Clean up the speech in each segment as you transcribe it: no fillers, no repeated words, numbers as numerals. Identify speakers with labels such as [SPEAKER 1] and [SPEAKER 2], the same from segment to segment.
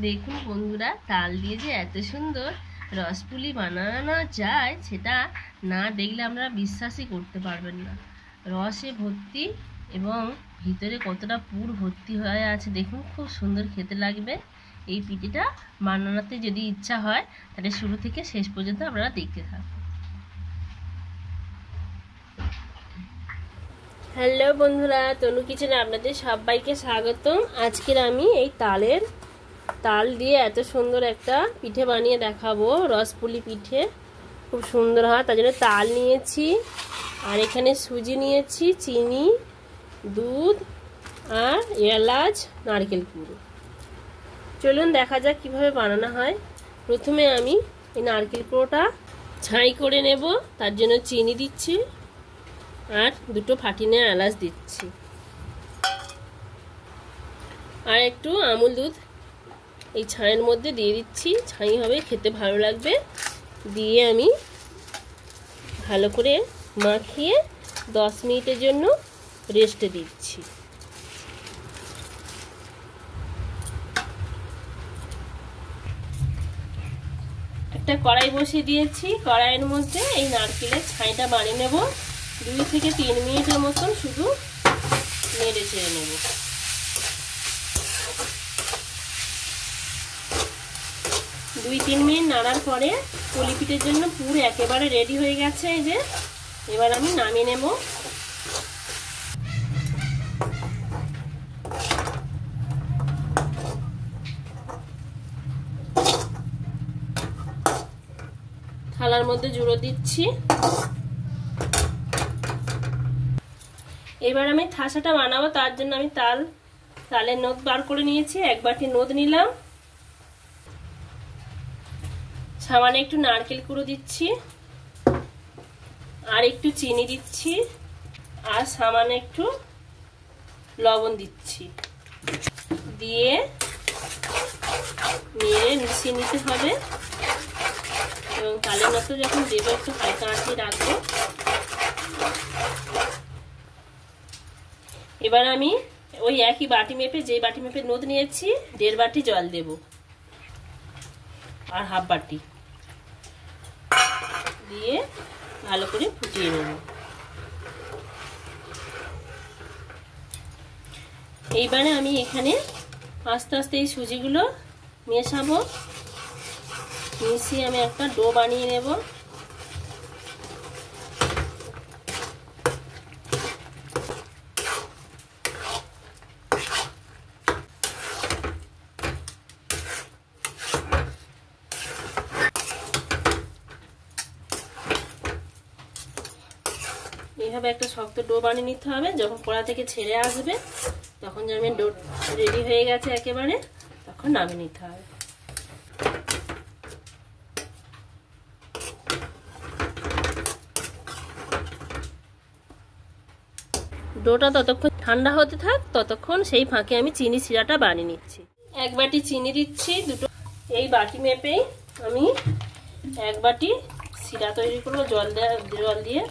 [SPEAKER 1] দেখুন বন্ধুরা, তাল দিয়ে যে এত সুন্দর রসপুলি বানানো যায় সেটা না দেখলে আমরা বিশ্বাসই করতে পারবেন না। রসে ভর্তি এবং ভিতরে কতটা পুর ভর্তি হয়ে আছে দেখুন, খুব সুন্দর খেতে লাগবে। এই পিঠেটা বানানোতে যদি ইচ্ছা হয় তাহলে শুরু থেকে শেষ পর্যন্ত আপনারা দেখতে থাকুন। হ্যালো বন্ধুরা, তনু কিচেনে আপনাদের সবাইকে স্বাগতম। আজকের আমি এই তাল দিয়ে এত সুন্দর একটা পিঠে বানিয়ে দেখাবো। রসপুলি পিঠে খুব সুন্দর হয়, তার জন্য তাল নিয়েছি, আর এখানে সুজি নিয়েছি, চিনি, দুধ আর এলাচ, নারকেল কুড়ো। চলুন দেখা যাক কিভাবে বানানো হয়। প্রথমে আমি এই নারকেল কুড়োটা ছাই করে নেব, তার জন্য চিনি দিচ্ছি আর দুটো ফাটিয়ে নেওয়া এলাচ দিচ্ছি, আর একটু আমুল দুধ এই ছাইয়ের মধ্যে দিয়ে দিচ্ছি। ছাই হবে, খেতে ভালো লাগবে। দিয়ে আমি ভালো করে মাখিয়ে 10 মিনিটের জন্য রেস্টে দিচ্ছি। একটা কড়াই বসিয়ে দিয়েছি, কড়াইয়ের মধ্যে এই নারকেলের ছাইটা বানিয়ে নেব। 2 থেকে 3 মিনিটের মতন শুধু নেড়ে চেড়ে নেব। 2-3 মিনিট নাড়ার পরে পুলি পিঠের জন্য পুর একেবারে রেডি হয়ে গেছে। এই যে এবার আমি নামিয়ে নেব। থালার মধ্যে জুড়ো দিচ্ছি। এবার আমি ঠাসাটা বানাবো, তার জন্য আমি তালের নদ বার করে নিয়েছি। 1 বাটি নদ নিলাম, সামান্য একটু নারকেল কুড়ো দিচ্ছি, আর একটু চিনি দিচ্ছি, আর সামান্য একটু লবণ দিচ্ছি। দিয়ে নেড়ে মিশিয়ে নিতে হবে, এবং তালের মতো যখন দেবো একটু হালকা আঁচে রাখবো। এবার আমি ওই একই বাটি মেপে, যে বাটি মেপে নদ নিয়েছি, 1.5 বাটি জল দেব, আর 1/2 বাটি দিয়ে ভালো করে ফুটিয়ে নেব। এইবারে আমি এখানে আস্তে আস্তে এই সুজিগুলো মেশাবো। মিশিয়ে আমি একটা ডো বানিয়ে নেব। এইভাবে একটা শক্ত ডো বানিয়ে নিতে হবে। যখন কড়া থেকে ছেড়ে আসবে তখন যেমন ডো রেডি হয়ে গেছে একেবারে, তখন নামিয়ে নিতে হবে। ডোটা ততক্ষণ ঠান্ডা হতে থাক, ততক্ষণ সেই ফাঁকে আমি চিনি শিরাটা বানিয়ে নিচ্ছি। 1 বাটি চিনি দিচ্ছি, দুটো এই বাটি মেপেই আমি 1 বাটি শিরা তৈরি করবো জল দিয়ে।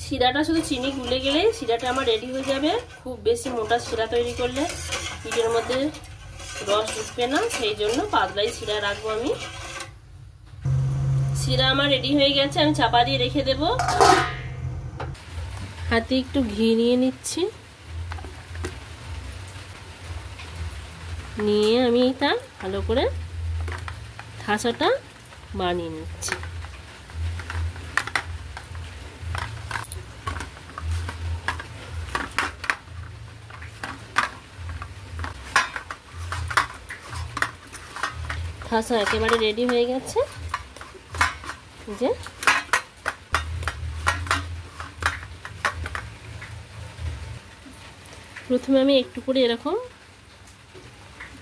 [SPEAKER 1] শিরাটা শুধু চিনি গুলে গেলেই শিরাটা আমার রেডি হয়ে যাবে। খুব বেশি মোটা শিরা তৈরি করলে পিঠের মধ্যে রস উঠবে না, সেই জন্য পাতলাই শিরা রাখবো আমি। শিরা আমার রেডি হয়ে গেছে, আমি চাপা দিয়ে রেখে দেব। হাতে একটু ঘি নিয়ে নিচ্ছি, নিয়ে আমি এটা ভালো করে ঠাসাটা বানিয়ে নিচ্ছি। ঠাসা একেবারে রেডি হয়ে গেছে। যে প্রথমে আমি একটু করে এরকম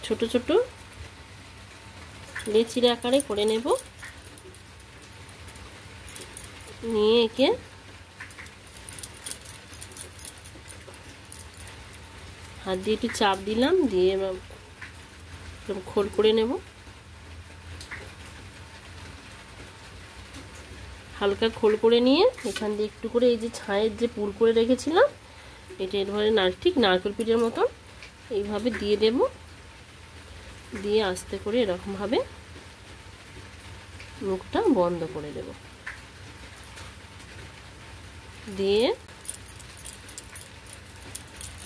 [SPEAKER 1] ছোট ছোট লেচির আকারে করে নেব। নিয়ে একে হাত দিয়ে একটু চাপ দিলাম, দিয়ে খোল করে নেব। হালকা খোল করে নিয়ে এখান দিয়ে একটু করে এই যে ছায়ের যে পুর করে রেখেছিলাম এটা এভাবে ঠিক নারকেল পিঠের মতন এইভাবে দিয়ে দেব। দিয়ে আস্তে করে এরকমভাবে মুখটা বন্ধ করে দেব। দিয়ে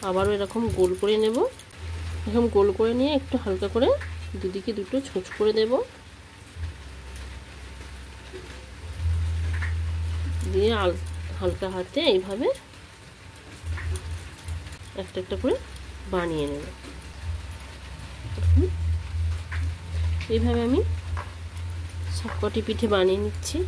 [SPEAKER 1] আবারও এরকম গোল করে নেব। এরকম গোল করে নিয়ে একটু হালকা করে দুদিকে দুটো ছোঁচ করে দেব। দিয়ে হালকা হাতে এইভাবে একটা একটা করে বানিয়ে নেব। এইভাবে আমি সবকটি পিঠে বানিয়ে নিচ্ছি।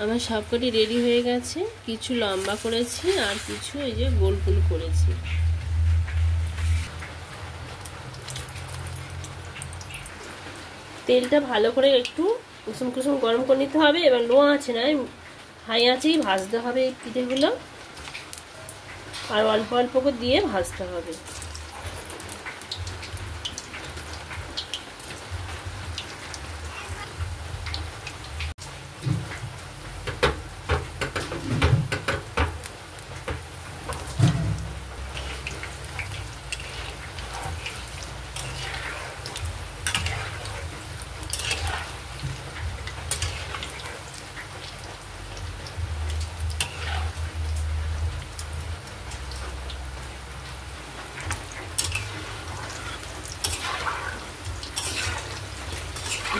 [SPEAKER 1] আমার সবকটি রেডি হয়ে গেছে। কিছু লম্বা করেছি আর কিছু এই যে গোল গোল করেছি। তেলটা ভালো করে একটু কুসুম কুসুম গরম করে নিতে হবে। এবার লো আঁচে নয়, হাই আঁচেই ভাজতে হবে এই পিঠেগুলো। আর অল্প অল্প করে দিয়ে ভাজতে হবে।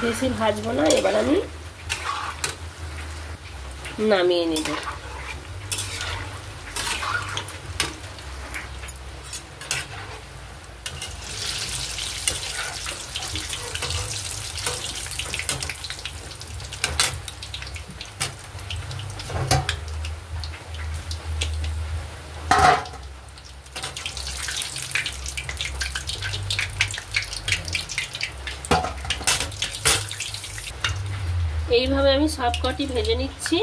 [SPEAKER 1] বেশি ভাজবো না, এবার আমি নামিয়ে নেব। এইভাবে আমি সবকটি ভেজে নিচ্ছি।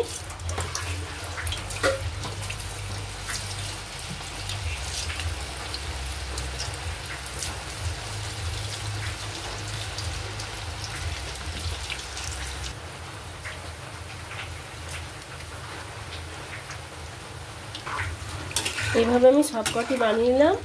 [SPEAKER 1] এইভাবে আমি সবকটি বানিয়ে নিলাম।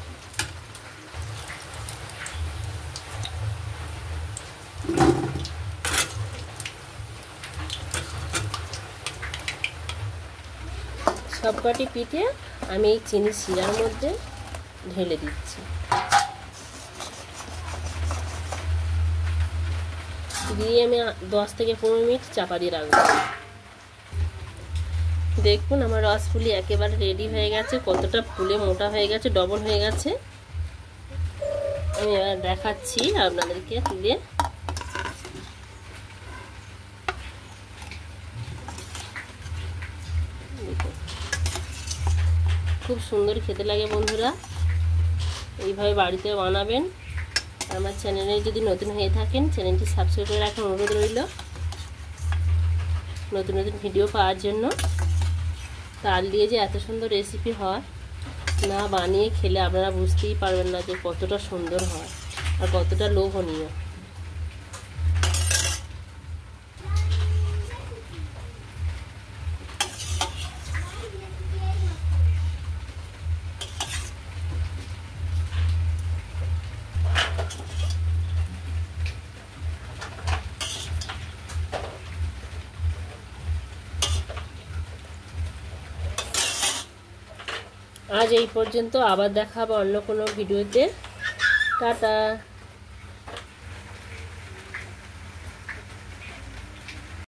[SPEAKER 1] সবকটি পিঠে আমি এই চিনি শিরার মধ্যে ঢেলে দিচ্ছি। দিয়ে আমি 10 থেকে 15 মিনিট চাপা দিয়ে রাখবো। দেখুন আমার রসপুলি একেবারে রেডি হয়ে গেছে। কতটা ফুলে মোটা হয়ে গেছে, ডবল হয়ে গেছে। আমি এবার দেখাচ্ছি আপনাদেরকে তুলে। খুব সুন্দর খেতে লাগে বন্ধুরা, এইভাবে বাড়িতে বানাবেন। আমার চ্যানেলে যদি নতুন হয়ে থাকেন চ্যানেলটি সাবস্ক্রাইব করে রাখার অনুরোধ রইল নতুন নতুন ভিডিও পাওয়ার জন্য। তাল দিয়ে যে এত সুন্দর রেসিপি হয়, না বানিয়ে খেলে আপনারা বুঝতেই পারবেন না যে কতটা সুন্দর হয় আর কতটা লোভনীয়। আজ এই পর্যন্ত, আবার দেখা হবে অন্য কোনো ভিডিওতে। টাটা।